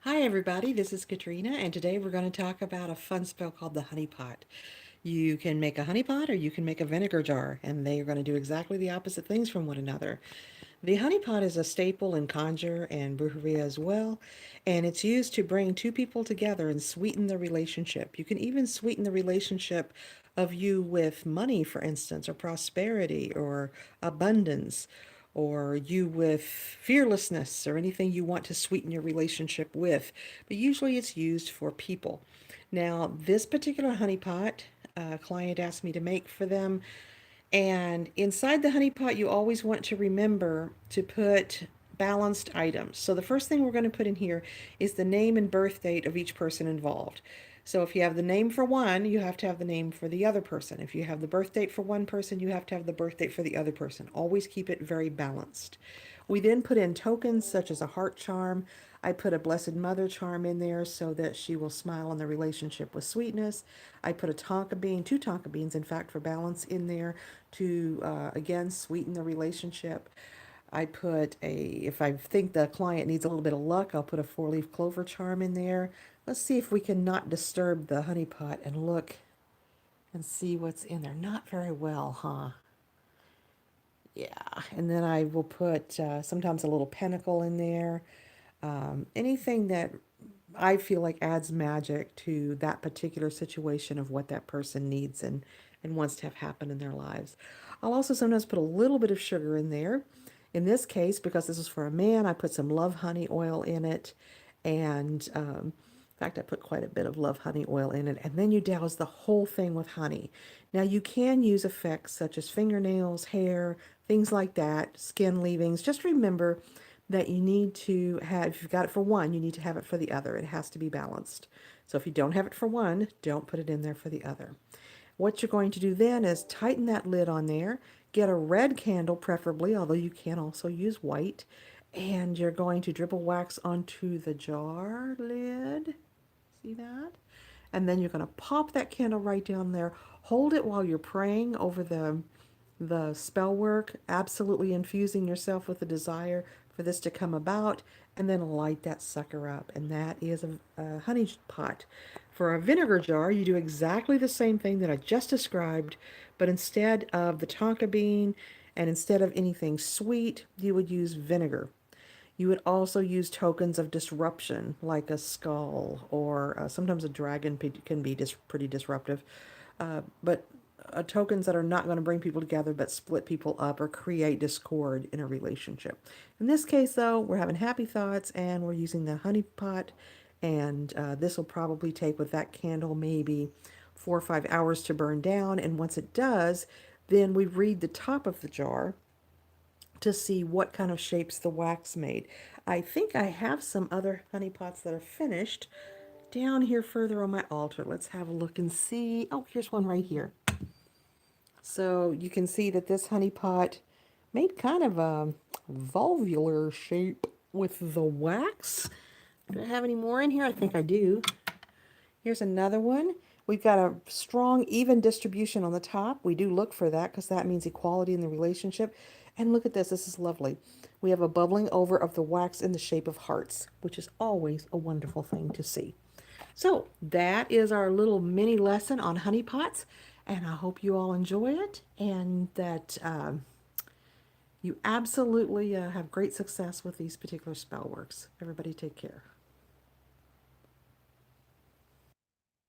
Hi everybody, this is Katrina, and today we're going to talk about a fun spell called the honey pot. You can make a honey pot or you can make a vinegar jar, and they are going to do exactly the opposite things from one another. The honey pot is a staple in conjure and brujeria as well, and it's used to bring two people together and sweeten the relationship. You can even sweeten the relationship of you with money, for instance, or prosperity or abundance, or you with fearlessness or anything you want to sweeten your relationship with. But usually it's used for people. Now, this particular honey pot, a client asked me to make for them, and inside the honey pot, you always want to remember to put balanced items. So the first thing we're going to put in here is the name and birth date of each person involved. So if you have the name for one, you have to have the name for the other person. If you have the birth date for one person, you have to have the birth date for the other person. Always keep it very balanced. We then put in tokens such as a heart charm. I put a Blessed Mother charm in there so that she will smile on the relationship with sweetness. I put a tonka bean, two tonka beans, in fact, for balance in there to, again, sweeten the relationship. I put if I think the client needs a little bit of luck, I'll put a four-leaf clover charm in there. Let's see if we can not disturb the honey pot and look and see what's in there. Not very well, huh? Yeah, and then I will put sometimes a little pentacle in there. Anything that I feel like adds magic to that particular situation of what that person needs and wants to have happen in their lives. I'll also sometimes put a little bit of sugar in there. In this case, because this is for a man, I put some love honey oil in it. And in fact, I put quite a bit of love honey oil in it. And then you douse the whole thing with honey. Now, you can use effects such as fingernails, hair, things like that, skin leavings. Just remember that you need to have, if you've got it for one, you need to have it for the other. It has to be balanced. So if you don't have it for one, don't put it in there for the other. What you're going to do then is tighten that lid on there, get a red candle preferably, although you can also use white, and you're going to dribble wax onto the jar lid. See that? And then you're going to pop that candle right down there. Hold it while you're praying over the spell work, absolutely infusing yourself with the desire for this to come about, and then light that sucker up. And that is a honey pot. For a vinegar jar, you do exactly the same thing that I just described, but instead of the tonka bean and instead of anything sweet, you would use vinegar. You would also use tokens of disruption, like a skull, or sometimes a dragon can be pretty disruptive. But tokens that are not going to bring people together but split people up or create discord in a relationship. In this case, though, we're having happy thoughts and we're using the honey pot, and this will probably take with that candle maybe 4 or 5 hours to burn down. And once it does, then we read the top of the jar to see what kind of shapes the wax made. I think I have some other honey pots that are finished down here further on my altar. Let's have a look and see. Oh, here's one right here. So you can see that this honey pot made kind of a volvular shape with the wax. Do I have any more in here? I think I do. Here's another one. We've got a strong, even distribution on the top. We do look for that because that means equality in the relationship. And look at this. This is lovely. We have a bubbling over of the wax in the shape of hearts, which is always a wonderful thing to see. So that is our little mini lesson on honey pots. And I hope you all enjoy it and that you absolutely have great success with these particular spell works. Everybody take care.